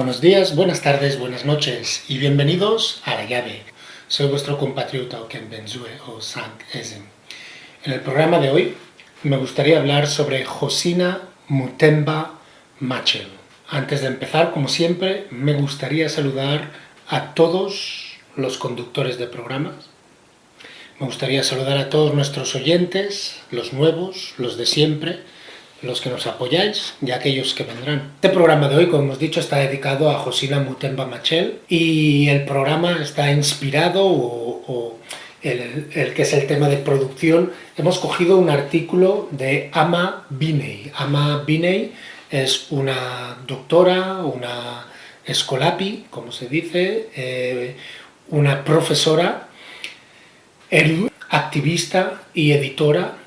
Buenos días, buenas tardes, buenas noches y bienvenidos a La Llave. Soy vuestro compatriota Oken Benzue o Sant Ezen. En el programa de hoy me gustaría hablar sobre Josina Muthemba Machel. Antes de empezar, como siempre, me gustaría saludar a todos los conductores de programas. Me gustaría saludar a todos nuestros oyentes, los nuevos, los de siempre, los que nos apoyáis y aquellos que vendrán. Este programa de hoy, como hemos dicho, está dedicado a Josina Muthemba Machel y el programa está inspirado el que es el tema de producción. Hemos cogido un artículo de Ama Biney. Ama Biney es una doctora, una escolapi, como se dice, una profesora, activista y editora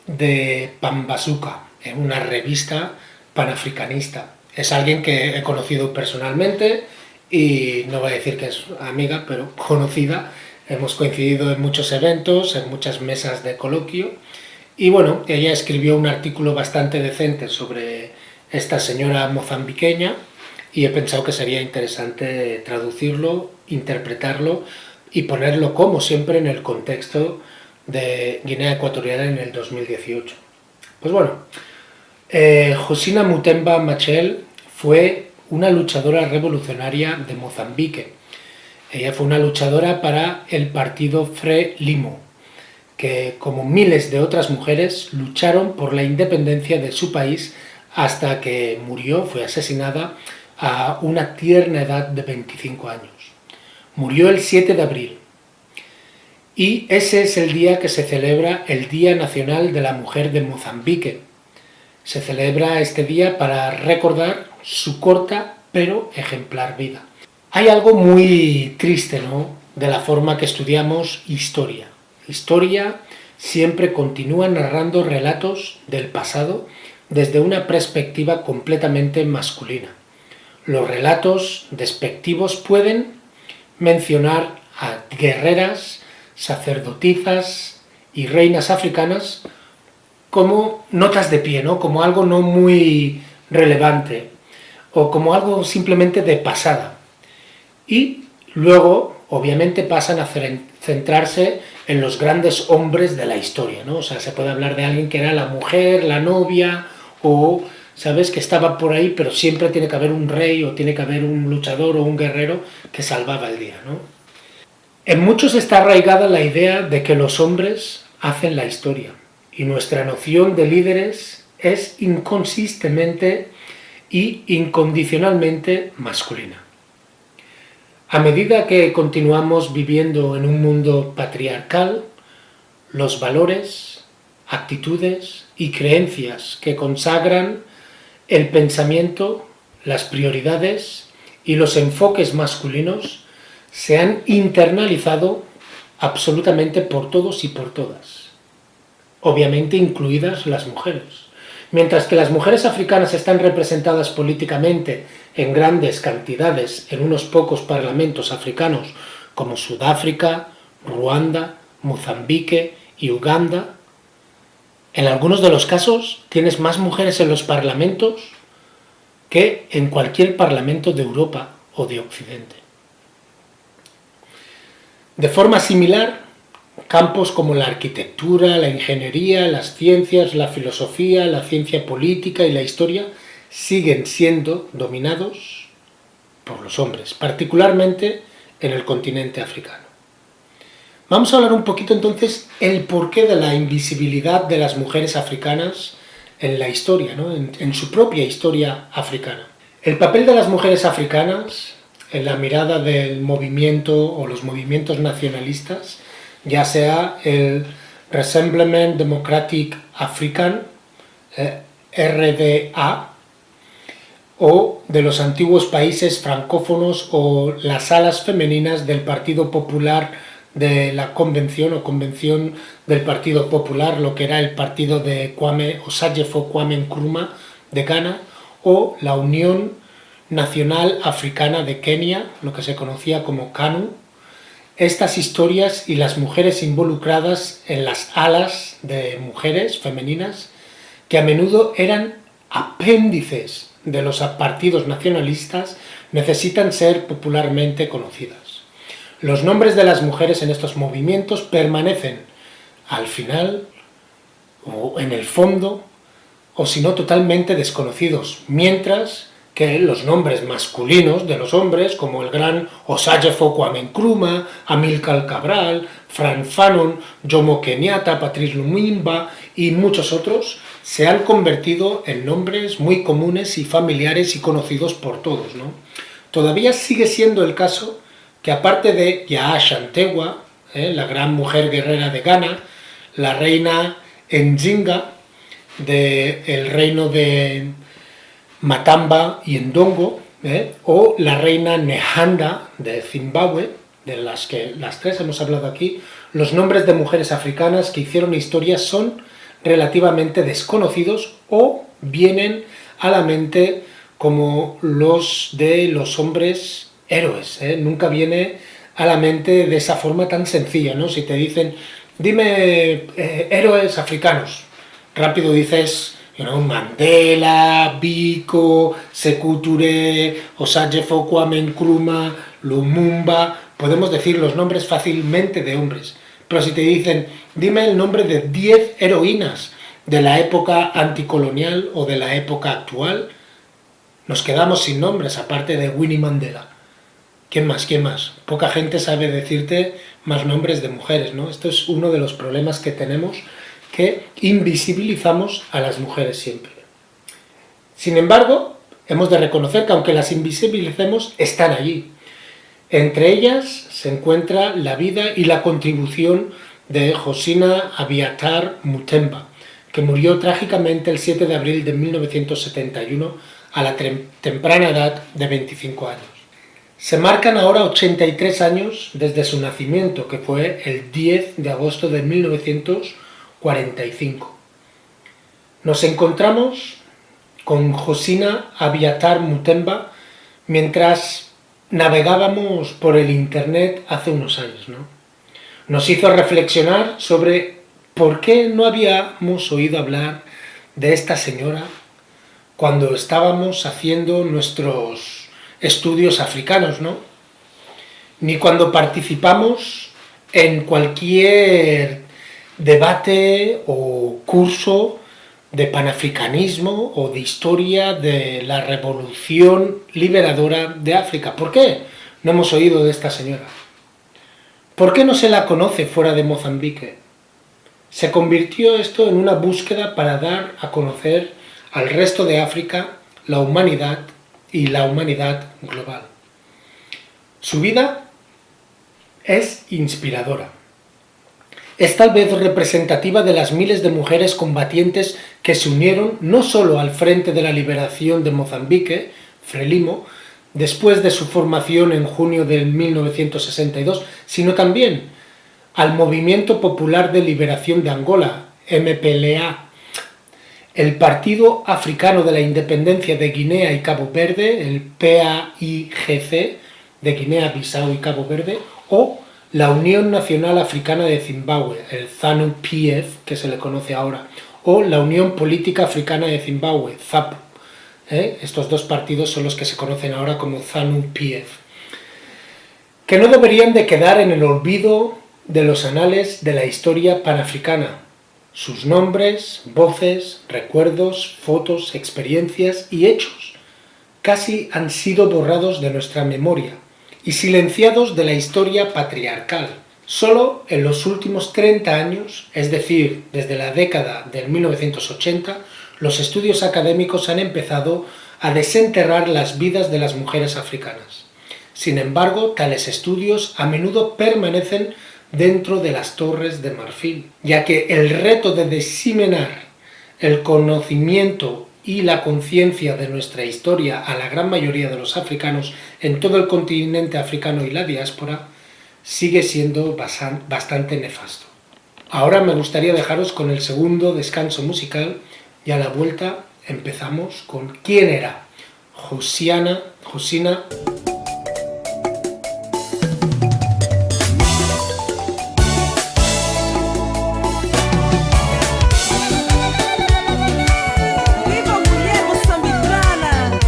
de Pambazuca, en una revista panafricanista. Es alguien que he conocido personalmente y no voy a decir que es amiga, pero conocida. Hemos coincidido en muchos eventos, en muchas mesas de coloquio y bueno, ella escribió un artículo bastante decente sobre esta señora mozambiqueña y he pensado que sería interesante traducirlo, interpretarlo y ponerlo como siempre en el contexto de Guinea Ecuatorial en el 2018. Pues bueno, Josina Muthemba Machel fue una luchadora revolucionaria de Mozambique. Ella fue una luchadora para el partido Frelimo, que como miles de otras mujeres lucharon por la independencia de su país hasta que murió, fue asesinada a una tierna edad de 25 años. Murió el 7 de abril. Y ese es el día que se celebra el Día Nacional de la Mujer de Mozambique. Se celebra este día para recordar su corta pero ejemplar vida. Hay algo muy triste, ¿no?, de la forma que estudiamos historia. Historia siempre continúa narrando relatos del pasado desde una perspectiva completamente masculina. Los relatos despectivos pueden mencionar a guerreras, sacerdotisas y reinas africanas como notas de pie, ¿no?, como algo no muy relevante o como algo simplemente de pasada. Y luego, obviamente, pasan a centrarse en los grandes hombres de la historia, ¿no? O sea, se puede hablar de alguien que era la mujer, la novia o, ¿sabes?, que estaba por ahí, pero siempre tiene que haber un rey o tiene que haber un luchador o un guerrero que salvaba el día, ¿no? En muchos está arraigada la idea de que los hombres hacen la historia y nuestra noción de líderes es inconsistentemente y incondicionalmente masculina. A medida que continuamos viviendo en un mundo patriarcal, los valores, actitudes y creencias que consagran el pensamiento, las prioridades y los enfoques masculinos se han internalizado absolutamente por todos y por todas, obviamente incluidas las mujeres. Mientras que las mujeres africanas están representadas políticamente en grandes cantidades en unos pocos parlamentos africanos como Sudáfrica, Ruanda, Mozambique y Uganda, en algunos de los casos tienes más mujeres en los parlamentos que en cualquier parlamento de Europa o de Occidente. De forma similar, campos como la arquitectura, la ingeniería, las ciencias, la filosofía, la ciencia política y la historia siguen siendo dominados por los hombres, particularmente en el continente africano. Vamos a hablar un poquito entonces el porqué de la invisibilidad de las mujeres africanas en la historia, ¿no?, en su propia historia africana. El papel de las mujeres africanas en la mirada del movimiento o los movimientos nacionalistas, ya sea el Rassemblement Democratique Africain, RDA, o de los antiguos países francófonos o las alas femeninas del Partido Popular de la Convención o Convención del Partido Popular, lo que era el partido de Kwame Osagyefo Kwame Nkrumah de Ghana, o la Unión Nacional Africana de Kenia, lo que se conocía como KANU. Estas historias y las mujeres involucradas en las alas de mujeres femeninas que a menudo eran apéndices de los partidos nacionalistas necesitan ser popularmente conocidas. Los nombres de las mujeres en estos movimientos permanecen al final o en el fondo o si no totalmente desconocidos, mientras que los nombres masculinos de los hombres, como el gran Osagyefo Kwame Nkrumah, Amílcar Cabral, Frantz Fanon, Jomo Kenyatta, Patrice Lumumba y muchos otros, se han convertido en nombres muy comunes y familiares y conocidos por todos, ¿no? Todavía sigue siendo el caso que aparte de Yaa Asantewaa, la gran mujer guerrera de Ghana, la reina Nzinga del reino de Matamba y Ndongo, o la reina Nehanda de Zimbabue, de las que las tres hemos hablado aquí, los nombres de mujeres africanas que hicieron historia son relativamente desconocidos o vienen a la mente como los de los hombres héroes, nunca viene a la mente de esa forma tan sencilla, ¿no? Si te dicen, dime héroes africanos, rápido dices, Mandela, Biko, Sékou Touré, Osagyefo Kwame Nkrumah, Lumumba, podemos decir los nombres fácilmente de hombres, pero si te dicen, dime el nombre de 10 heroínas de la época anticolonial o de la época actual, nos quedamos sin nombres, aparte de Winnie Mandela. ¿Quién más? ¿Quién más? Poca gente sabe decirte más nombres de mujeres, ¿no? Esto es uno de los problemas que tenemos, que invisibilizamos a las mujeres siempre. Sin embargo, hemos de reconocer que aunque las invisibilicemos, están allí. Entre ellas se encuentra la vida y la contribución de Josina Abiatar Mutemba, que murió trágicamente el 7 de abril de 1971 a la temprana edad de 25 años. Se marcan ahora 83 años desde su nacimiento, que fue el 10 de agosto de 1945. Nos encontramos con Josina Abiatar Mutemba mientras navegábamos por el internet hace unos años, ¿no? Nos hizo reflexionar sobre por qué no habíamos oído hablar de esta señora cuando estábamos haciendo nuestros estudios africanos, ¿no? Ni cuando participamos en cualquier debate o curso de panafricanismo o de historia de la revolución liberadora de África. ¿Por qué no hemos oído de esta señora? ¿Por qué no se la conoce fuera de Mozambique? Se convirtió esto en una búsqueda para dar a conocer al resto de África la humanidad y la humanidad global. Su vida es inspiradora. Es tal vez representativa de las miles de mujeres combatientes que se unieron no solo al Frente de la Liberación de Mozambique, Frelimo, después de su formación en junio de 1962, sino también al Movimiento Popular de Liberación de Angola, MPLA, el Partido Africano de la Independencia de Guinea y Cabo Verde, el PAIGC, de Guinea-Bissau y Cabo Verde, o la Unión Nacional Africana de Zimbabue, el ZANU-PF, que se le conoce ahora, o la Unión Política Africana de Zimbabue, ZAPU. Estos dos partidos son los que se conocen ahora como ZANU-PF, que no deberían de quedar en el olvido de los anales de la historia panafricana. Sus nombres, voces, recuerdos, fotos, experiencias y hechos casi han sido borrados de nuestra memoria y silenciados de la historia patriarcal. Solo en los últimos 30 años, es decir, desde la década del 1980, los estudios académicos han empezado a desenterrar las vidas de las mujeres africanas. Sin embargo, tales estudios a menudo permanecen dentro de las Torres de Marfil, ya que el reto de diseminar el conocimiento y la conciencia de nuestra historia a la gran mayoría de los africanos en todo el continente africano y la diáspora sigue siendo bastante nefasto. Ahora me gustaría dejaros con el segundo descanso musical y a la vuelta empezamos con ¿quién era? Josina Viva a mulher moçambicana!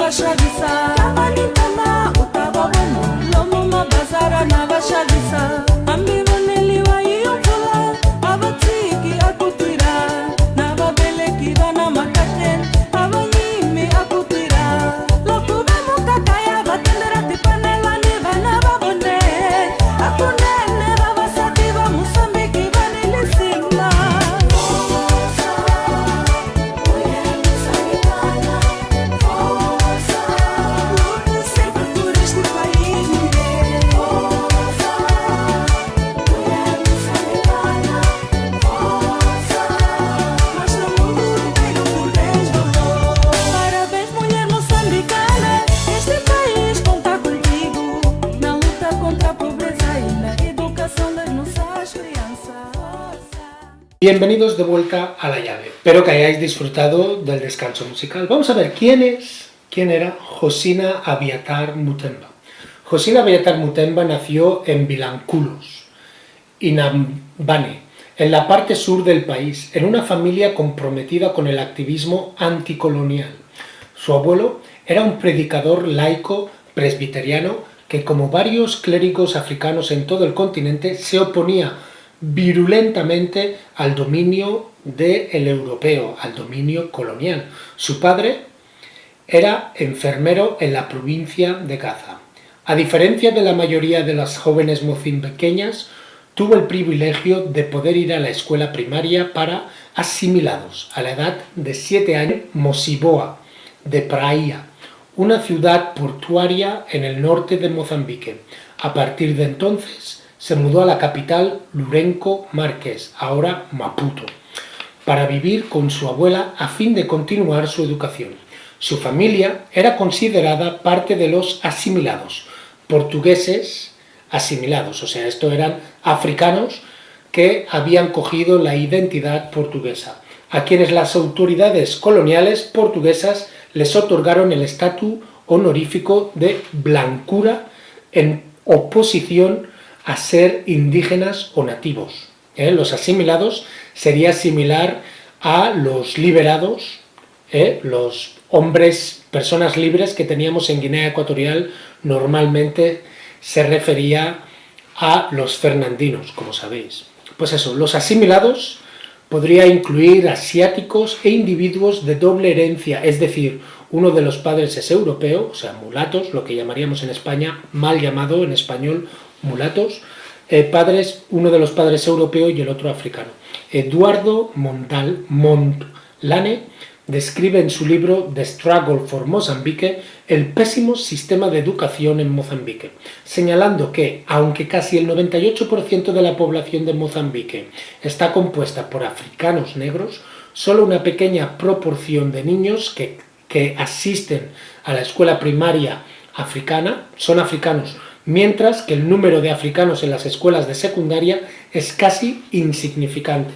navashavisa tavanitana utababona lomo mabazara navashavisa ambivoneliwa iyo mvula avatiki akutwira navabeleki vana makaten avanyimi akutwira lokuva mukakaya vatendera tipanelani vana vavone akunene vavasati va musambiki vanilisimba Bienvenidos de vuelta a La Llave. Espero que hayáis disfrutado del descanso musical. Vamos a ver quién era Josina Abiatar Mutemba. Josina Abiatar Mutemba nació en Vilanculos, Inhambane, en la parte sur del país, en una familia comprometida con el activismo anticolonial. Su abuelo era un predicador laico presbiteriano que, como varios clérigos africanos en todo el continente, se oponía virulentamente al dominio del europeo, al dominio colonial. Su padre era enfermero en la provincia de Gaza. A diferencia de la mayoría de las jóvenes mozambiqueñas, tuvo el privilegio de poder ir a la escuela primaria para asimilados a la edad de 7 años, Mosiboa de Praia, una ciudad portuaria en el norte de Mozambique. A partir de entonces se mudó a la capital Lourenço Marques, ahora Maputo, para vivir con su abuela a fin de continuar su educación. Su familia era considerada parte de los asimilados, portugueses asimilados, o sea, estos eran africanos que habían cogido la identidad portuguesa, a quienes las autoridades coloniales portuguesas les otorgaron el estatus honorífico de blancura en oposición a ser indígenas o nativos. Los asimilados sería similar a los liberados, los hombres, personas libres que teníamos en Guinea Ecuatorial. Normalmente se refería a los fernandinos, como sabéis. Pues eso, los asimilados podría incluir asiáticos e individuos de doble herencia, es decir, uno de los padres es europeo, o sea, mulatos, lo que llamaríamos en España, mal llamado en español, mulatos, uno de los padres europeo y el otro africano. Eduardo Mondlane describe en su libro The Struggle for Mozambique el pésimo sistema de educación en Mozambique, señalando que, aunque casi el 98% de la población de Mozambique está compuesta por africanos negros, solo una pequeña proporción de niños que asisten a la escuela primaria africana son africanos, mientras que el número de africanos en las escuelas de secundaria es casi insignificante.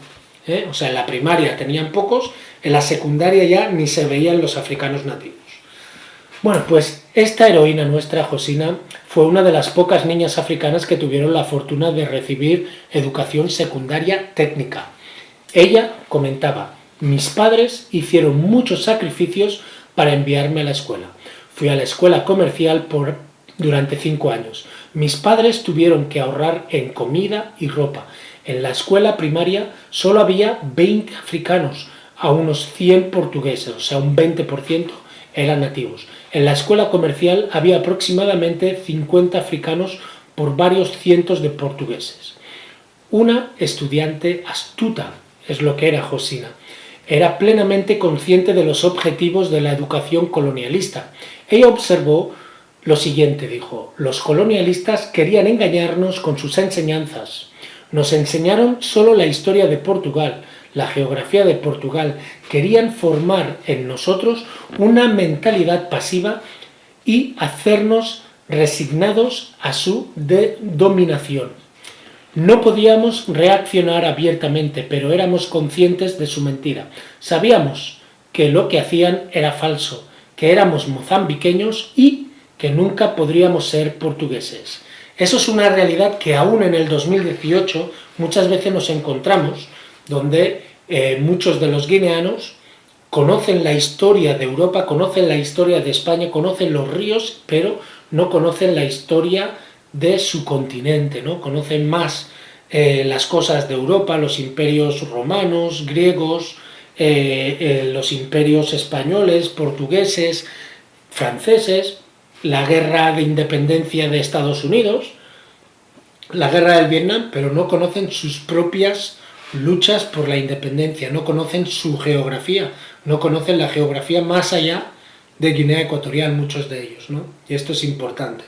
O sea, en la primaria tenían pocos, en la secundaria ya ni se veían los africanos nativos. Bueno, pues esta heroína nuestra, Josina, fue una de las pocas niñas africanas que tuvieron la fortuna de recibir educación secundaria técnica. Ella comentaba: mis padres hicieron muchos sacrificios para enviarme a la escuela. Fui a la escuela comercial durante 5 años. Mis padres tuvieron que ahorrar en comida y ropa. En la escuela primaria solo había 20 africanos a unos 100 portugueses, o sea, un 20% eran nativos. En la escuela comercial había aproximadamente 50 africanos por varios cientos de portugueses. Una estudiante astuta es lo que era Josina. Era plenamente consciente de los objetivos de la educación colonialista. Ella observó lo siguiente, dijo: los colonialistas querían engañarnos con sus enseñanzas. Nos enseñaron solo la historia de Portugal, la geografía de Portugal. Querían formar en nosotros una mentalidad pasiva y hacernos resignados a su dominación. No podíamos reaccionar abiertamente, pero éramos conscientes de su mentira. Sabíamos que lo que hacían era falso, que éramos mozambiqueños y que nunca podríamos ser portugueses. Eso es una realidad que aún en el 2018 muchas veces nos encontramos, donde muchos de los guineanos conocen la historia de Europa, conocen la historia de España, conocen los ríos, pero no conocen la historia de su continente, ¿no? Conocen más las cosas de Europa, los imperios romanos, griegos, los imperios españoles, portugueses, franceses, la guerra de independencia de Estados Unidos, la guerra del Vietnam, pero no conocen sus propias luchas por la independencia, no conocen su geografía, no conocen la geografía más allá de Guinea Ecuatorial, muchos de ellos, ¿no? Y esto es importante.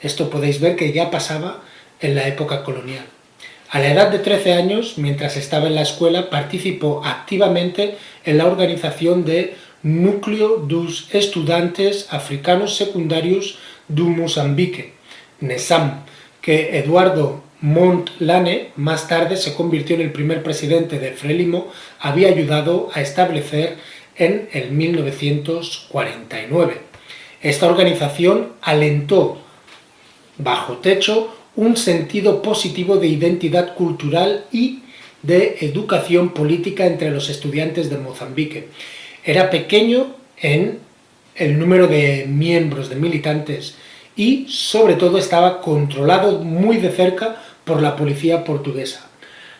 Esto podéis ver que ya pasaba en la época colonial. A la edad de 13 años, mientras estaba en la escuela, participó activamente en la organización de Núcleo dos Estudantes Africanos Secundarios do Moçambique, NESAM, que Eduardo Mondlane más tarde se convirtió en el primer presidente de Frelimo, había ayudado a establecer en el 1949. Esta organización alentó bajo techo un sentido positivo de identidad cultural y de educación política entre los estudiantes de Mozambique. Era pequeño en el número de miembros, de militantes, y sobre todo estaba controlado muy de cerca por la policía portuguesa.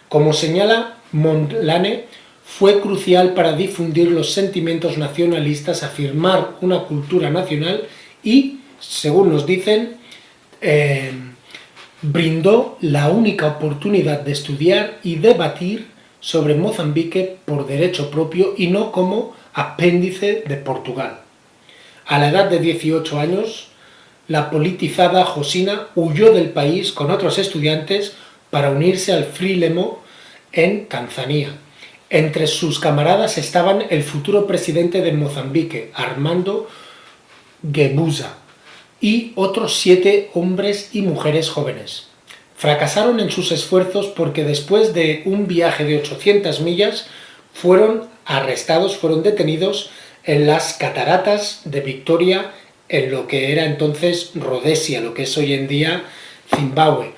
Como señala Mondlane, fue crucial para difundir los sentimientos nacionalistas, afirmar una cultura nacional y, según nos dicen, brindó la única oportunidad de estudiar y debatir sobre Mozambique por derecho propio y no como apéndice de Portugal. A la edad de 18 años, la politizada Josina huyó del país con otros estudiantes para unirse al Frelimo en Tanzania. Entre sus camaradas estaban el futuro presidente de Mozambique, Armando Guebuza, y otros 7 hombres y mujeres jóvenes. Fracasaron en sus esfuerzos porque después de un viaje de 800 millas fueron arrestados, fueron detenidos en las cataratas de Victoria, en lo que era entonces Rodesia, lo que es hoy en día Zimbabue,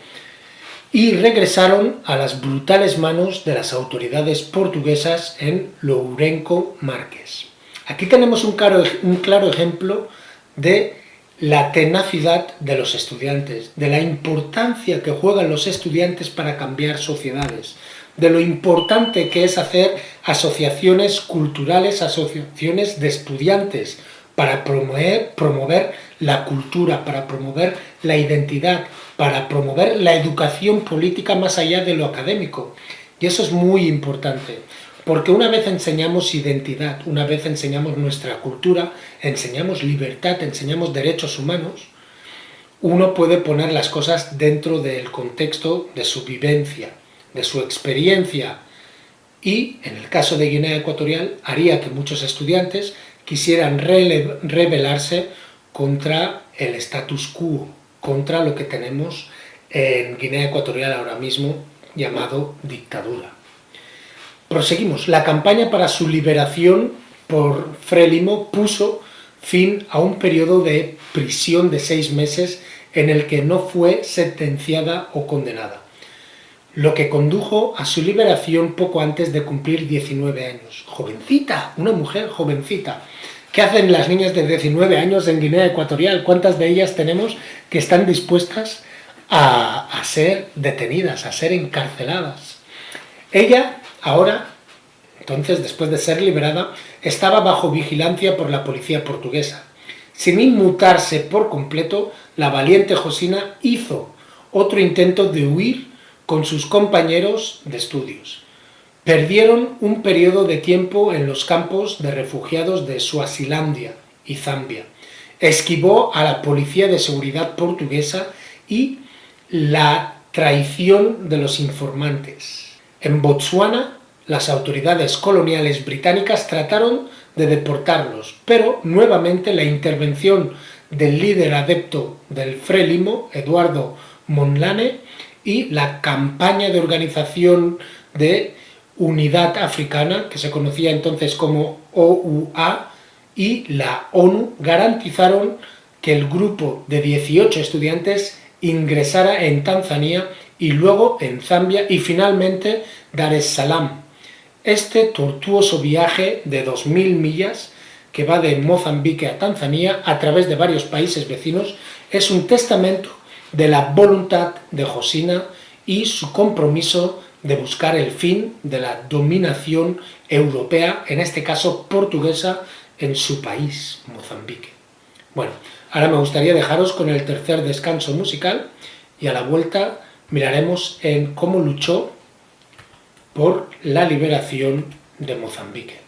y regresaron a las brutales manos de las autoridades portuguesas en Lourenço Marques. Aquí tenemos un claro ejemplo de la tenacidad de los estudiantes, de la importancia que juegan los estudiantes para cambiar sociedades, de lo importante que es hacer asociaciones culturales, asociaciones de estudiantes, para promover la cultura, para promover la identidad, para promover la educación política más allá de lo académico. Y eso es muy importante, porque una vez enseñamos identidad, una vez enseñamos nuestra cultura, enseñamos libertad, enseñamos derechos humanos, uno puede poner las cosas dentro del contexto de su vivencia, de su experiencia, y en el caso de Guinea Ecuatorial haría que muchos estudiantes quisieran rebelarse contra el status quo, contra lo que tenemos en Guinea Ecuatorial ahora mismo llamado dictadura. Proseguimos. La campaña para su liberación por Frelimo puso fin a un periodo de prisión de 6 meses en el que no fue sentenciada o condenada, lo que condujo a su liberación poco antes de cumplir 19 años. Jovencita, una mujer jovencita. ¿Qué hacen las niñas de 19 años en Guinea Ecuatorial? ¿Cuántas de ellas tenemos que están dispuestas a ser detenidas, a ser encarceladas? Ella, ahora, entonces, después de ser liberada, estaba bajo vigilancia por la policía portuguesa. Sin inmutarse por completo, la valiente Josina hizo otro intento de huir con sus compañeros de estudios. Perdieron un periodo de tiempo en los campos de refugiados de Suazilandia y Zambia. Esquivó a la policía de seguridad portuguesa y la traición de los informantes. En Botsuana, las autoridades coloniales británicas trataron de deportarlos, pero nuevamente la intervención del líder adepto del Frelimo, Eduardo Mondlane, y la campaña de organización de Unidad Africana, que se conocía entonces como OUA, y la ONU garantizaron que el grupo de 18 estudiantes ingresara en Tanzania y luego en Zambia y finalmente Dar es Salaam, este tortuoso viaje de 2000 millas que va de Mozambique a Tanzania a través de varios países vecinos es un testamento de la voluntad de Josina y su compromiso de buscar el fin de la dominación europea, en este caso portuguesa, en su país, Mozambique. Bueno, ahora me gustaría dejaros con el tercer descanso musical y a la vuelta miraremos en cómo luchó por la liberación de Mozambique.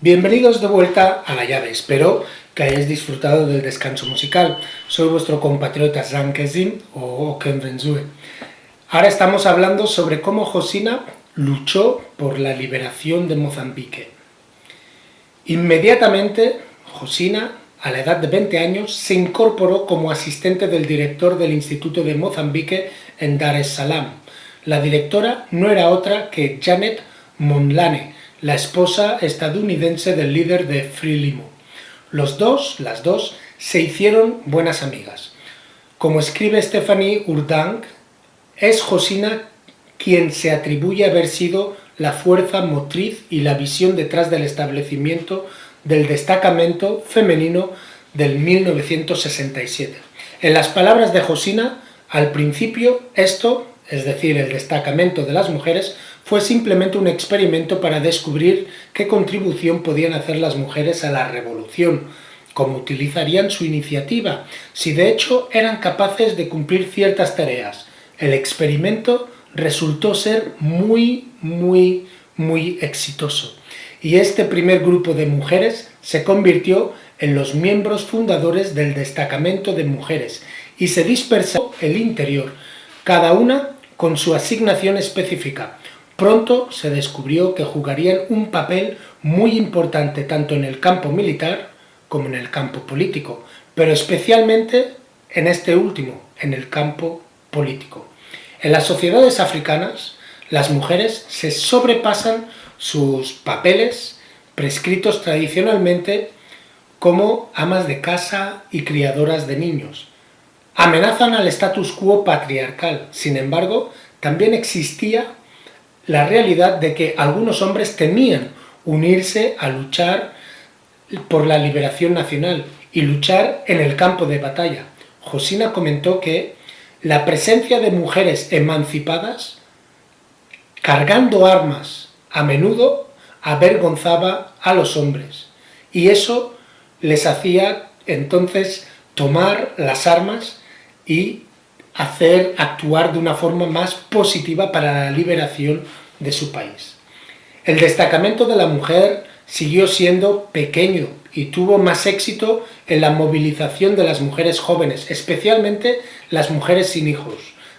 Bienvenidos de vuelta a La Llave, espero que hayáis disfrutado del descanso musical. Soy vuestro compatriota Zankezin o Okenvenzue. Ahora estamos hablando sobre cómo Josina luchó por la liberación de Mozambique. Inmediatamente, Josina, a la edad de 20 años, se incorporó como asistente del director del Instituto de Mozambique en Dar es Salaam. La directora no era otra que Janet Mondlane, la esposa estadounidense del líder de Frelimo. Las dos, se hicieron buenas amigas. Como escribe Stephanie Urdank, es Josina quien se atribuye haber sido la fuerza motriz y la visión detrás del establecimiento del destacamento femenino del 1967. En las palabras de Josina, al principio esto, es decir, el destacamento de las mujeres, fue simplemente un experimento para descubrir qué contribución podían hacer las mujeres a la revolución, cómo utilizarían su iniciativa, si de hecho eran capaces de cumplir ciertas tareas. El experimento resultó ser muy exitoso, y este primer grupo de mujeres se convirtió en los miembros fundadores del destacamento de mujeres y se dispersó el interior, cada una con su asignación específica. Pronto se descubrió que jugarían un papel muy importante tanto en el campo militar como en el campo político, pero especialmente en este último, en el campo político. En las sociedades africanas, las mujeres se sobrepasan sus papeles prescritos tradicionalmente como amas de casa y criadoras de niños. Amenazan al status quo patriarcal. Sin embargo, también existía la realidad de que algunos hombres temían unirse a luchar por la liberación nacional y luchar en el campo de batalla. Josina comentó que la presencia de mujeres emancipadas cargando armas a menudo avergonzaba a los hombres y eso les hacía entonces tomar las armas y hacer actuar de una forma más positiva para la liberación de su país. El destacamento de la mujer siguió siendo pequeño y tuvo más éxito en la movilización de las mujeres jóvenes, especialmente las mujeres sin hijos,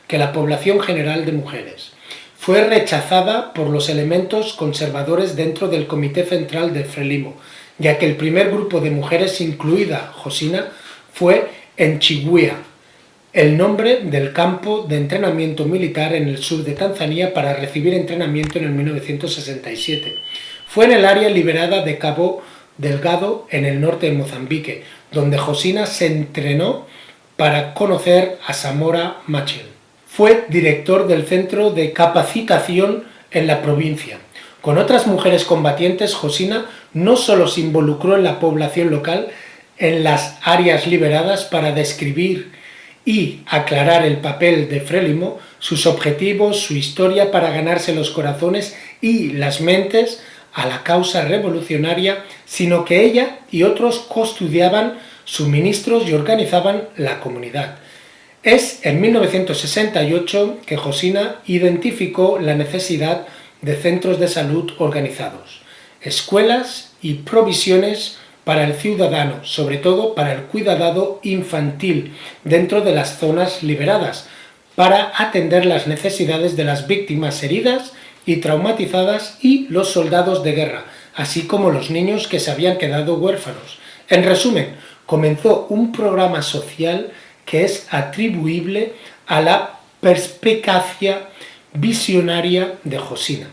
que la población general de mujeres. Fue rechazada por los elementos conservadores dentro del Comité Central de Frelimo, ya que el primer grupo de mujeres, incluida Josina, fue en Chigwea, el nombre del campo de entrenamiento militar en el sur de Tanzania para recibir entrenamiento en el 1967. Fue en el área liberada de Cabo Delgado, en el norte de Mozambique, donde Josina se entrenó para conocer a Samora Machel. Fue director del centro de capacitación en la provincia. Con otras mujeres combatientes, Josina no solo se involucró en la población local, en las áreas liberadas para describir y aclarar el papel de Frelimo, sus objetivos, su historia para ganarse los corazones y las mentes a la causa revolucionaria, sino que ella y otros custodiaban suministros y organizaban la comunidad. Es en 1968 que Josina identificó la necesidad de centros de salud organizados, escuelas y provisiones para el ciudadano, sobre todo para el cuidado infantil dentro de las zonas liberadas, para atender las necesidades de las víctimas heridas y traumatizadas y los soldados de guerra, así como los niños que se habían quedado huérfanos. En resumen, comenzó un programa social que es atribuible a la perspicacia visionaria de Josina.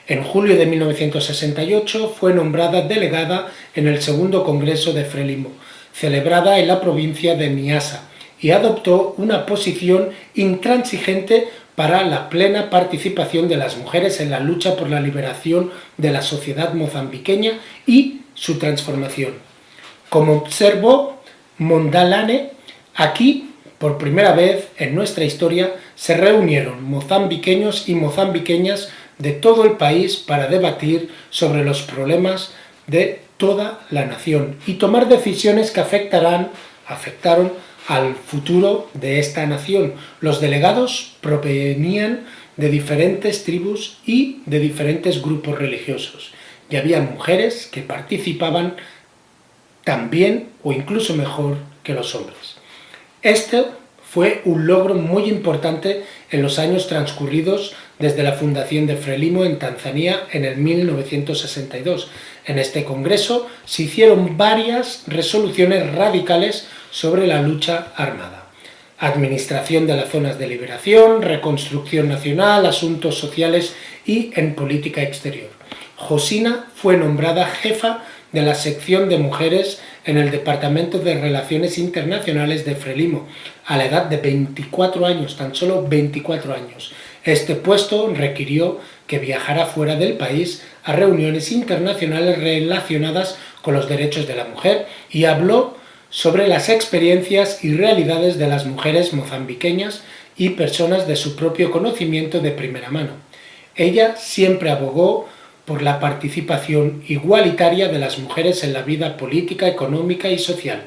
En julio de 1968 fue nombrada delegada en el segundo Congreso de Frelimo, celebrada en la provincia de Niassa, y adoptó una posición intransigente para la plena participación de las mujeres en la lucha por la liberación de la sociedad mozambiqueña y su transformación. Como observó Mondlane, aquí, por primera vez en nuestra historia, se reunieron mozambiqueños y mozambiqueñas de todo el país para debatir sobre los problemas de toda la nación y tomar decisiones que afectaron al futuro de esta nación. Los delegados provenían de diferentes tribus y de diferentes grupos religiosos, y había mujeres que participaban tan bien o incluso mejor que los hombres. Este fue un logro muy importante en los años transcurridos desde la fundación de Frelimo en Tanzania en el 1962. En este congreso se hicieron varias resoluciones radicales sobre la lucha armada: administración de las zonas de liberación, reconstrucción nacional, asuntos sociales y en política exterior. Josina fue nombrada jefa de la sección de mujeres en el Departamento de Relaciones Internacionales de Frelimo, a la edad de 24 años, tan solo 24 años. Este puesto requirió que viajara fuera del país a reuniones internacionales relacionadas con los derechos de la mujer y habló sobre las experiencias y realidades de las mujeres mozambiqueñas y personas de su propio conocimiento de primera mano. Ella siempre abogó por la participación igualitaria de las mujeres en la vida política, económica y social.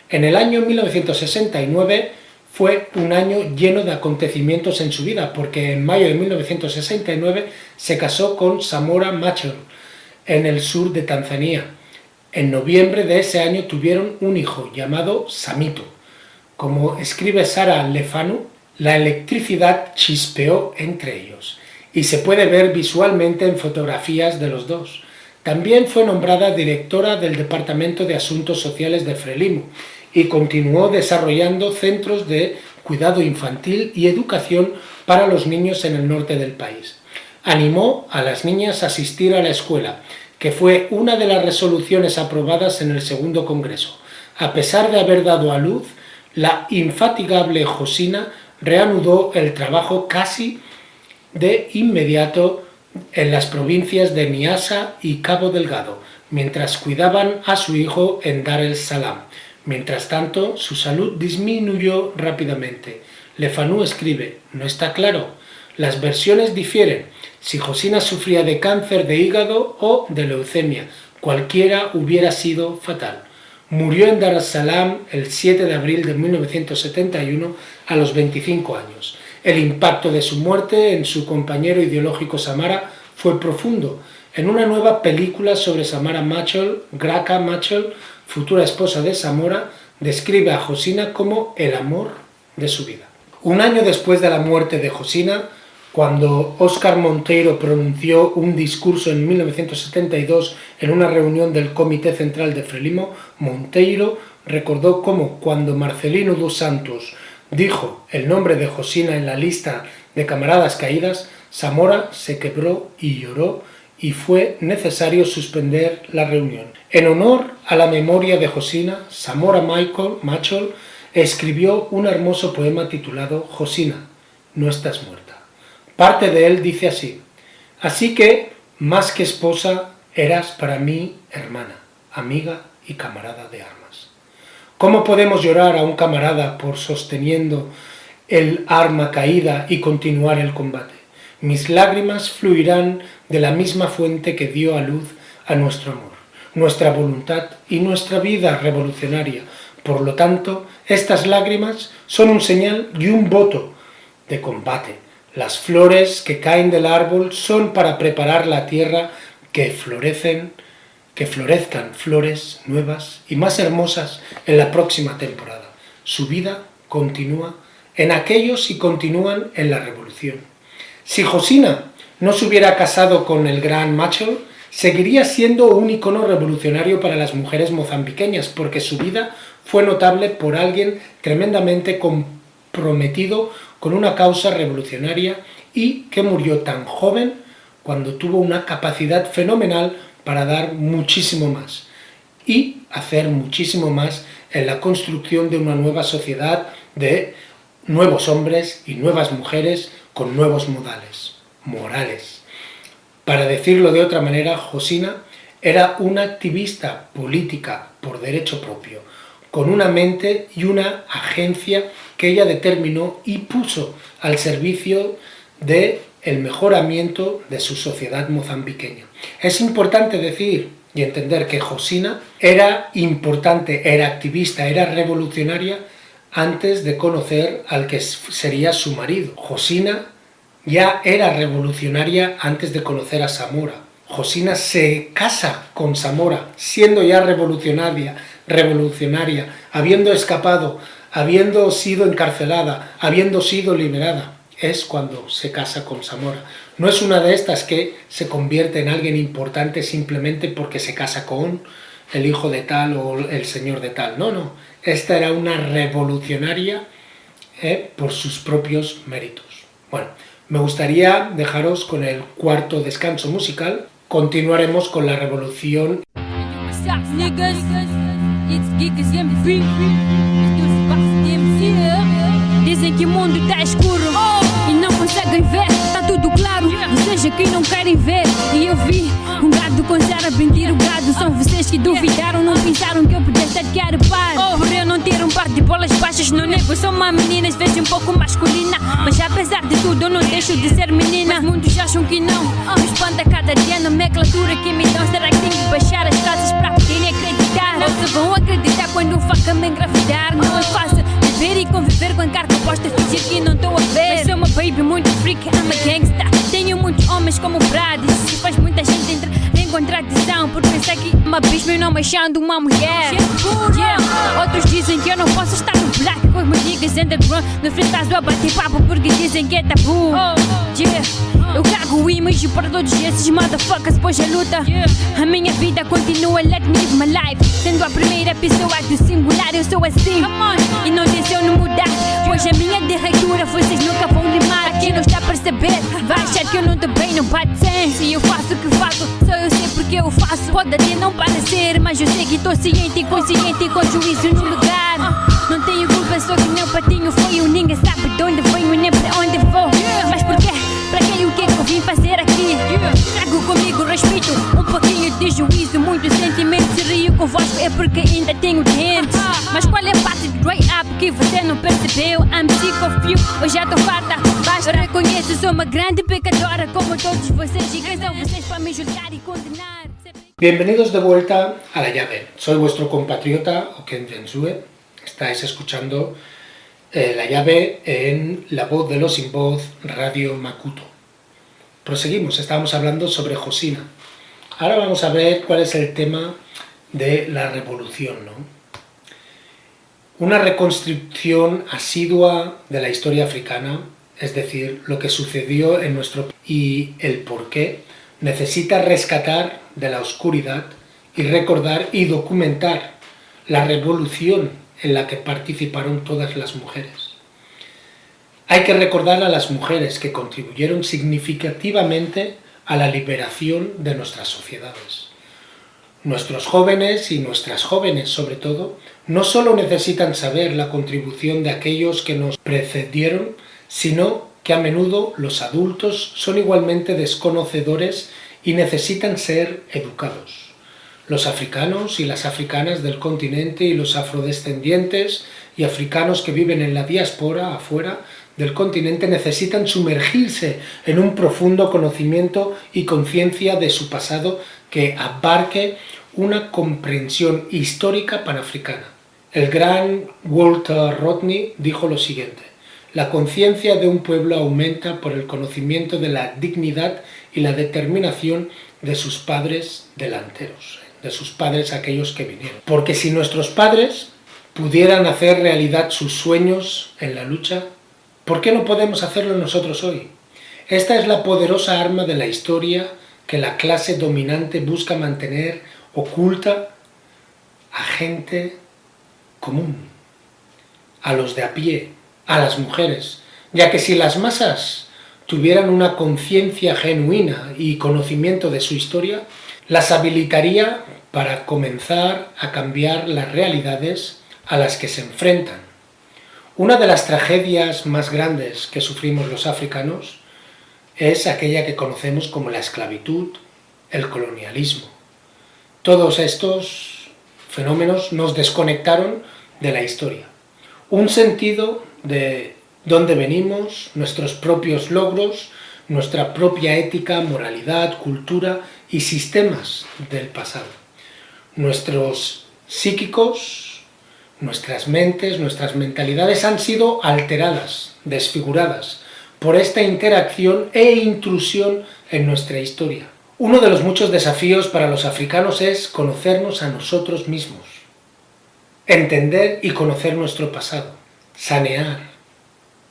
En el año 1969 fue un año lleno de acontecimientos en su vida, porque en mayo de 1969 se casó con Samora Machel en el sur de Tanzania. En noviembre de ese año tuvieron un hijo llamado Samito. Como escribe Sara Lefanu, la electricidad chispeó entre ellos y se puede ver visualmente en fotografías de los dos. También fue nombrada directora del Departamento de Asuntos Sociales de Frelimo y continuó desarrollando centros de cuidado infantil y educación para los niños en el norte del país. Animó a las niñas a asistir a la escuela, que fue una de las resoluciones aprobadas en el segundo congreso. A pesar de haber dado a luz, la infatigable Josina reanudó el trabajo casi de inmediato en las provincias de Niassa y Cabo Delgado, mientras cuidaban a su hijo en Dar el Salam. Mientras tanto, su salud disminuyó rápidamente. Lefanu escribe: no está claro, las versiones difieren, si Josina sufría de cáncer de hígado o de leucemia, cualquiera hubiera sido fatal. Murió en Dar es Salaam el 7 de abril de 1971 a los 25 años. El impacto de su muerte en su compañero ideológico Samara fue profundo. En una nueva película sobre Samara Machel, Graca Machel, futura esposa de Samora, describe a Josina como el amor de su vida. Un año después de la muerte de Josina, cuando Óscar Monteiro pronunció un discurso en 1972 en una reunión del Comité Central de Frelimo, Monteiro recordó cómo cuando Marcelino dos Santos dijo el nombre de Josina en la lista de camaradas caídas, Samora se quebró y lloró y fue necesario suspender la reunión. En honor a la memoria de Josina, Samora Machel escribió un hermoso poema titulado Josina, no estás muerta. Parte de él dice así: así que, más que esposa, eras para mí hermana, amiga y camarada de armas. ¿Cómo podemos llorar a un camarada por sosteniendo el arma caída y continuar el combate? Mis lágrimas fluirán de la misma fuente que dio a luz a nuestro amor, nuestra voluntad y nuestra vida revolucionaria. Por lo tanto, estas lágrimas son un señal y un voto de combate. Las flores que caen del árbol son para preparar la tierra que florezcan flores nuevas y más hermosas en la próxima temporada. Su vida continúa en aquellos y continúan en la revolución. Si Josina no se hubiera casado con el gran Machel, seguiría siendo un icono revolucionario para las mujeres mozambiqueñas, porque su vida fue notable por alguien tremendamente comprometido con una causa revolucionaria y que murió tan joven cuando tuvo una capacidad fenomenal para dar muchísimo más y hacer muchísimo más en la construcción de una nueva sociedad de nuevos hombres y nuevas mujeres con nuevos modales, morales. Para decirlo de otra manera, Josina era una activista política por derecho propio, con una mente y una agencia que ella determinó y puso al servicio del mejoramiento de su sociedad mozambiqueña. Es importante decir y entender que Josina era importante, era activista, era revolucionaria antes de conocer al que sería su marido. Josina ya era revolucionaria antes de conocer a Samora. Josina se casa con Samora, siendo ya revolucionaria, habiendo escapado, habiendo sido encarcelada, habiendo sido liberada. Es cuando se casa con Samora. No es una de estas que se convierte en alguien importante simplemente porque se casa con el hijo de tal o el señor de tal. No. Esta era una revolucionaria por sus propios méritos. Bueno, me gustaría dejaros con el cuarto descanso musical. Continuaremos con la revolución. Dizem que o mundo está escuro e não conseguem ver, está tudo claro, vocês aqui não querem ver. E eu vi um gado com Zara vender o gado. São vocês que duvidaram, não pensaram que eu podia estar de ar par. Por eu não ter um par de bolas baixas, não nego, sou uma menina, às vezes um pouco masculina. Mas apesar de tudo eu não deixo de ser menina. Mas muitos acham que não, me espanta cada dia a nomenclatura que me dão. Será que tenho que baixar as casas para poderem acreditar? Ou se vão acreditar quando o faca me engravidar? Não é fácil viver e conviver com a carta posta, fingir que não estou a ver. Mas sou uma baby muito freak, I'm a gangsta. Tenho muitos homens como Brad. Isso faz muita gente entrar em contradição por pensar que uma bicho, mas não me achando uma mulher. Yeah. Outros dizem que eu não posso estar no black com os meus niggas underground. No freestyle eu bater papo porque dizem que é tabu. Yeah. Eu cago image para todos esses motherfuckers, pois a luta. A minha vida continua, let me live my life. Sendo a primeira pessoa do singular, eu sou assim. E não desceu não mudar, pois a minha derratura vocês nunca vão limar. Quem não está a perceber, vai achar que eu não tô bem, não bate sem. Se eu faço o que faço, só eu sei porque eu faço. Pode até não parecer, mas eu sei que tô ciente e consciente e com juízo no lugar. Não tenho culpa, só que meu patinho foi. Ninguém sabe de onde venho nem pra onde vou. Mas porquê? Pra quem o que eu vim fazer aqui? Trago comigo respeito, um pouquinho de juízo, muito sentimento. Se rio convosco é porque ainda tenho dentes. Mas qual é a parte de Dre Up que você não percebeu? I'm sick of you, eu já tô farta. Basta, reconheço, sou uma grande pecadora como todos vocês. E quem são vocês para me julgar e condenar? Bienvenidos de vuelta a La Llave. Soy vuestro compatriota Oken Jensue. Estáis escuchando La Llave en La Voz de los Sin Voz, Radio Makuto. Proseguimos, estábamos hablando sobre Josina. Ahora vamos a ver cuál es el tema de la revolución, ¿no? Una reconstrucción asidua de la historia africana, es decir, lo que sucedió en nuestro país y el por qué, necesita rescatar de la oscuridad y recordar y documentar la revolución en la que participaron todas las mujeres. Hay que recordar a las mujeres que contribuyeron significativamente a la liberación de nuestras sociedades. Nuestros jóvenes y nuestras jóvenes, sobre todo, no solo necesitan saber la contribución de aquellos que nos precedieron, sino que a menudo los adultos son igualmente desconocedores y necesitan ser educados. Los africanos y las africanas del continente y los afrodescendientes y africanos que viven en la diáspora afuera del continente necesitan sumergirse en un profundo conocimiento y conciencia de su pasado que abarque una comprensión histórica panafricana. El gran Walter Rodney dijo lo siguiente: la conciencia de un pueblo aumenta por el conocimiento de la dignidad y la determinación de sus padres delanteros, de sus padres aquellos que vinieron. Porque si nuestros padres pudieran hacer realidad sus sueños en la lucha, ¿por qué no podemos hacerlo nosotros hoy? Esta es la poderosa arma de la historia que la clase dominante busca mantener oculta a gente común, a los de a pie, a las mujeres, ya que si las masas tuvieran una conciencia genuina y conocimiento de su historia, las habilitaría para comenzar a cambiar las realidades a las que se enfrentan. Una de las tragedias más grandes que sufrimos los africanos es aquella que conocemos como la esclavitud, el colonialismo. Todos estos fenómenos nos desconectaron de la historia. Un sentido de dónde venimos, nuestros propios logros, nuestra propia ética, moralidad, cultura y sistemas del pasado. Nuestros psíquicos, nuestras mentes, nuestras mentalidades han sido alteradas, desfiguradas por esta interacción e intrusión en nuestra historia. Uno de los muchos desafíos para los africanos es conocernos a nosotros mismos, entender y conocer nuestro pasado, sanear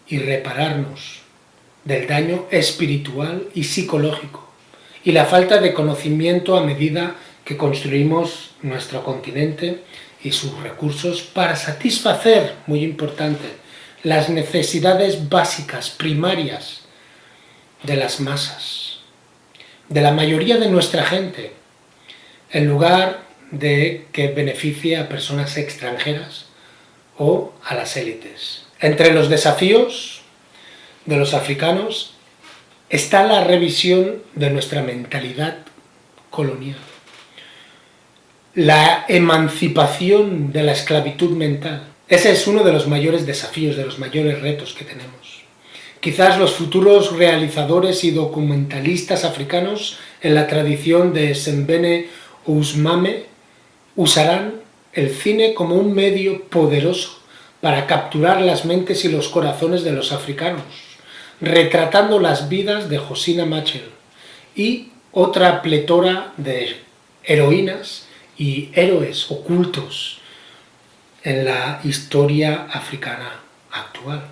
y repararnos del daño espiritual y psicológico y la falta de conocimiento a medida que construimos nuestro continente y sus recursos para satisfacer, muy importante, las necesidades básicas, primarias de las masas, de la mayoría de nuestra gente, en lugar de que beneficie a personas extranjeras o a las élites. Entre los desafíos de los africanos está la revisión de nuestra mentalidad colonial, la emancipación de la esclavitud mental. Ese es uno de los mayores desafíos, de los mayores retos que tenemos. Quizás los futuros realizadores y documentalistas africanos en la tradición de Sembene Ousmane usarán el cine como un medio poderoso para capturar las mentes y los corazones de los africanos, retratando las vidas de Josina Machel y otra pletora de heroínas y héroes ocultos en la historia africana actual.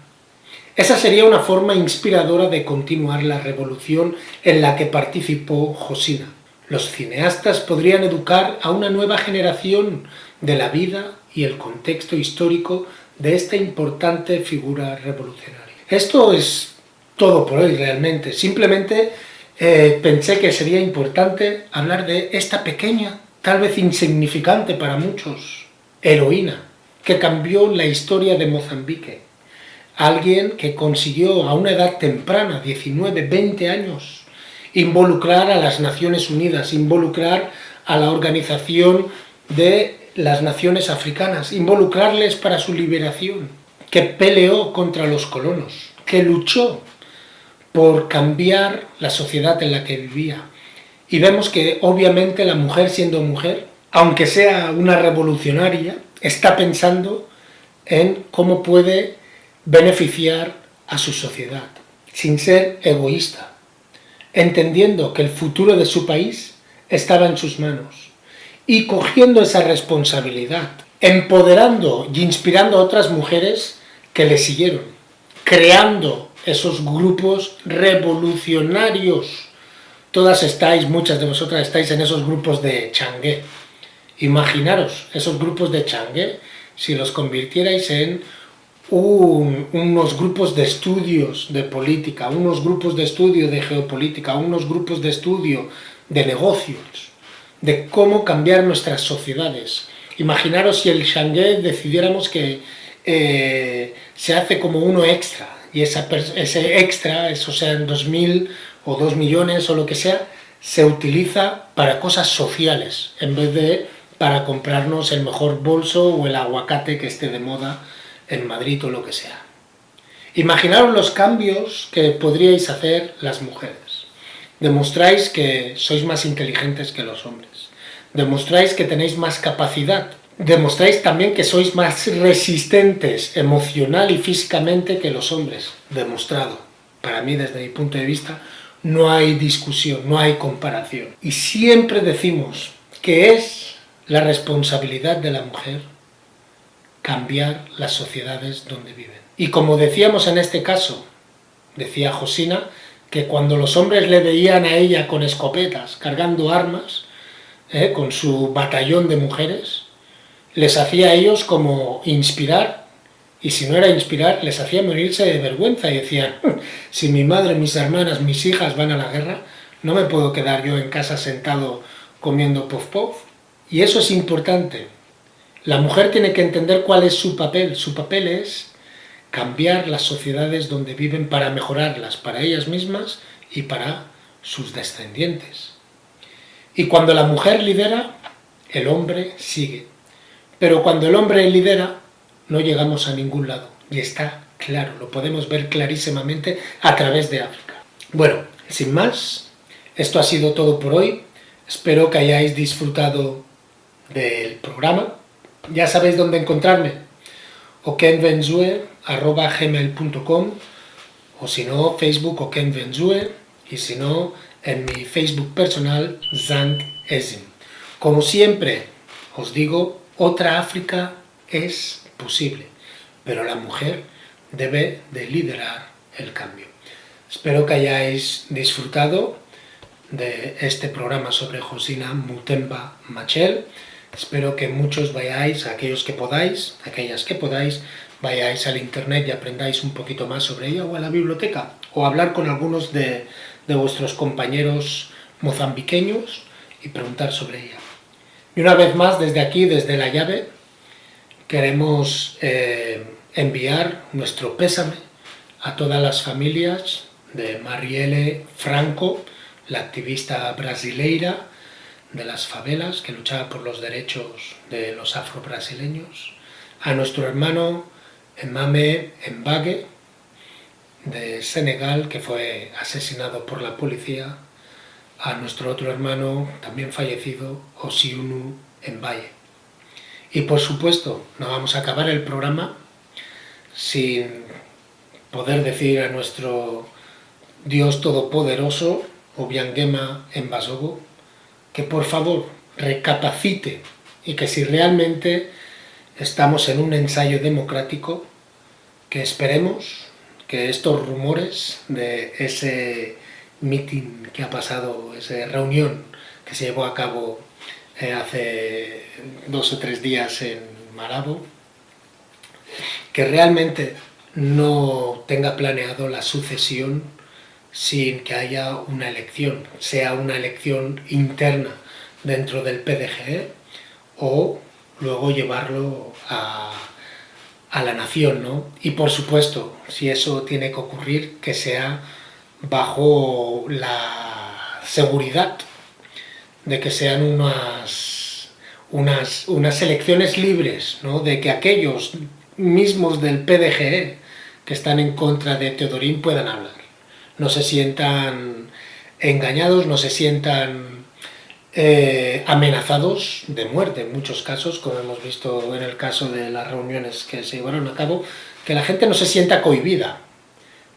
Esa sería una forma inspiradora de continuar la revolución en la que participó Josina. Los cineastas podrían educar a una nueva generación de la vida y el contexto histórico de esta importante figura revolucionaria. Esto es todo por hoy realmente. Simplemente pensé que sería importante hablar de esta pequeña, tal vez insignificante para muchos, heroína que cambió la historia de Mozambique. Alguien que consiguió a una edad temprana, 19, 20 años, involucrar a las Naciones Unidas, involucrar a la Organización de las Naciones Africanas, involucrarles para su liberación, que peleó contra los colonos, que luchó por cambiar la sociedad en la que vivía. Y vemos que obviamente la mujer, siendo mujer, aunque sea una revolucionaria, está pensando en cómo puede beneficiar a su sociedad, sin ser egoísta, entendiendo que el futuro de su país estaba en sus manos y cogiendo esa responsabilidad, empoderando y inspirando a otras mujeres que le siguieron, creando esos grupos revolucionarios. Muchas de vosotras estáis en esos grupos de Changué. Imaginaros esos grupos de Changué si los convirtierais en unos grupos de estudios de política, unos grupos de estudio de geopolítica, unos grupos de estudio de negocios, de cómo cambiar nuestras sociedades. Imaginaros si el Changué decidiéramos que se hace como uno extra, y ese extra, eso sean 2.000 o 2 millones o lo que sea, se utiliza para cosas sociales, en vez de para comprarnos el mejor bolso o el aguacate que esté de moda en Madrid o lo que sea. Imaginaros los cambios que podríais hacer las mujeres. Demostráis que sois más inteligentes que los hombres. Demostráis que tenéis más capacidad. Demostráis también que sois más resistentes emocional y físicamente que los hombres. Demostrado. Para mí, desde mi punto de vista, no hay discusión, no hay comparación. Y siempre decimos que es la responsabilidad de la mujer cambiar las sociedades donde viven. Y como decíamos en este caso, decía Josina, que cuando los hombres le veían a ella con escopetas, cargando armas, con su batallón de mujeres, les hacía a ellos como inspirar, y si no era inspirar, les hacía morirse de vergüenza, y decían, si mi madre, mis hermanas, mis hijas van a la guerra, no me puedo quedar yo en casa sentado comiendo puff puff. Y eso es importante. La mujer tiene que entender cuál es su papel. Su papel es cambiar las sociedades donde viven para mejorarlas, para ellas mismas y para sus descendientes. Y cuando la mujer lidera, el hombre sigue. Pero cuando el hombre lidera, no llegamos a ningún lado. Y está claro, lo podemos ver clarísimamente a través de África. Bueno, sin más, esto ha sido todo por hoy. Espero que hayáis disfrutado del programa. Ya sabéis dónde encontrarme, okenvenzue@gmail.com, o si no, Facebook okenvenzue, y si no, en mi Facebook personal, Zank Ezim. Como siempre os digo, otra África es posible, pero la mujer debe de liderar el cambio. Espero que hayáis disfrutado de este programa sobre Josina Mutemba Machel. Espero que muchos vayáis, aquellas que podáis, vayáis al internet y aprendáis un poquito más sobre ella, o a la biblioteca, o hablar con algunos de vuestros compañeros mozambiqueños y preguntar sobre ella. Y una vez más, desde aquí, desde La Llave, queremos enviar nuestro pésame a todas las familias de Marielle Franco, la activista brasileira de las favelas que luchaba por los derechos de los afro-brasileños, a nuestro hermano Emame Mbage de Senegal, que fue asesinado por la policía, a nuestro otro hermano también fallecido, Osiunu Mbaye. Y por supuesto, no vamos a acabar el programa sin poder decir a nuestro Dios Todopoderoso, Obiangema Mbasogo, que por favor recapacite y que si realmente estamos en un ensayo democrático, que esperemos que estos rumores de ese meeting que ha pasado, esa reunión que se llevó a cabo hace 2 o 3 días en Malabo, que realmente no tenga planeado la sucesión sin que haya una elección, sea una elección interna dentro del PDGE o luego llevarlo a la nación, ¿no? Y por supuesto, si eso tiene que ocurrir, que sea bajo la seguridad de que sean unas elecciones libres, ¿no? De que aquellos mismos del PDGE que están en contra de Teodorín puedan hablar. No se sientan engañados, no se sientan amenazados de muerte en muchos casos, como hemos visto en el caso de las reuniones que se llevaron a cabo, que la gente no se sienta cohibida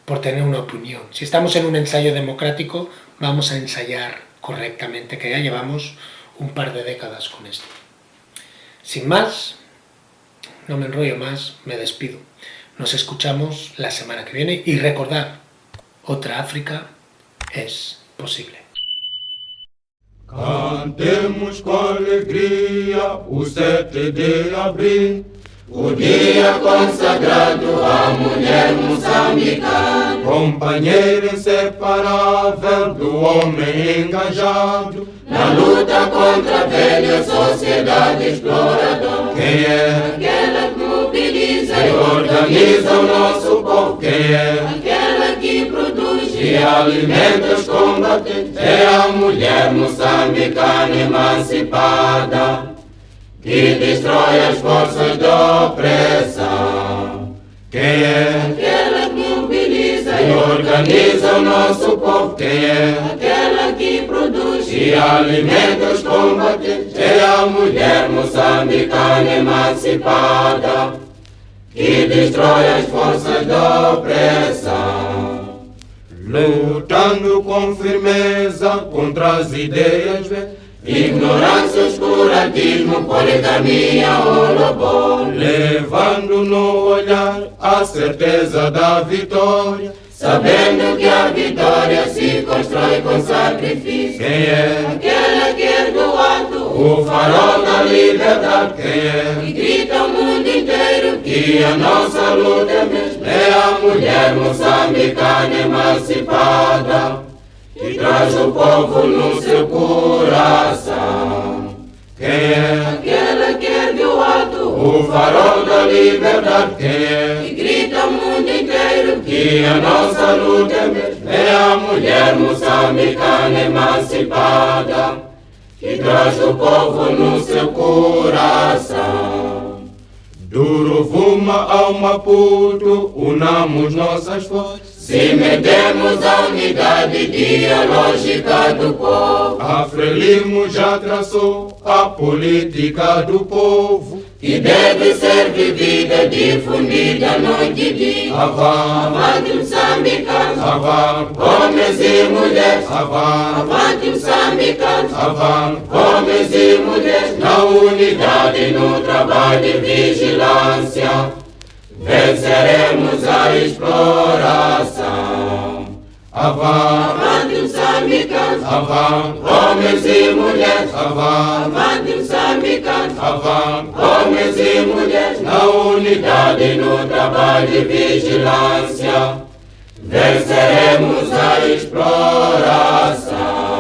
por tener una opinión. Si estamos en un ensayo democrático, vamos a ensayar correctamente, que ya llevamos un par de décadas con esto. Sin más, no me enrollo más, me despido. Nos escuchamos la semana que viene y recordad, otra África es posible. Cantemos com alegria o 7 de abril, o dia consagrado à mulher moçambicana, companheira inseparável do homem engajado na luta contra a velha sociedade exploradora. Quem é aquela que mobiliza e organiza o nosso povo? Quem é aquela que produz e alimenta os combatentes? É a mulher moçambicana emancipada que destrói as forças da opressão. Quem é aquela que mobiliza e organiza o nosso povo? Quem é aquela que produz e alimenta os combatentes? É a mulher moçambicana emancipada que destrói as forças da opressão. Lutando com firmeza contra as ideias ignorância, oscurantismo, poligamia, holobol, levando no olhar a certeza da vitória, sabendo que a vitória se constrói com sacrifício. Quem é aquela que ergue o alto, o farol da liberdade? Quem é que grita ao mundo inteiro que a nossa luta é mesmo? É a mulher moçambicana emancipada que traz o povo no seu coração. Quem é aquela que ergue o alto, o farol da liberdade? Quem é que grita ao mundo inteiro que a nossa luta é mesmo? É a mulher moçambicana emancipada que traz o povo no seu coração. Do Rovuma ao Maputo, unamos nossas forças, cimentemos a unidade ideológica do povo. A Frelimo já traçou a política do povo, que deve ser vivida, difundida noite e dia. Avante moçambicanos, avante homens e mulheres, avante moçambicanos, avante homens e mulheres, na unidade e no trabalho de vigilância venceremos a exploração. Avante moçambicanos, avante homens e mulheres, avante moçambicanos, avante homens e mulheres, na unidade e no trabalho de vigilância venceremos a exploração.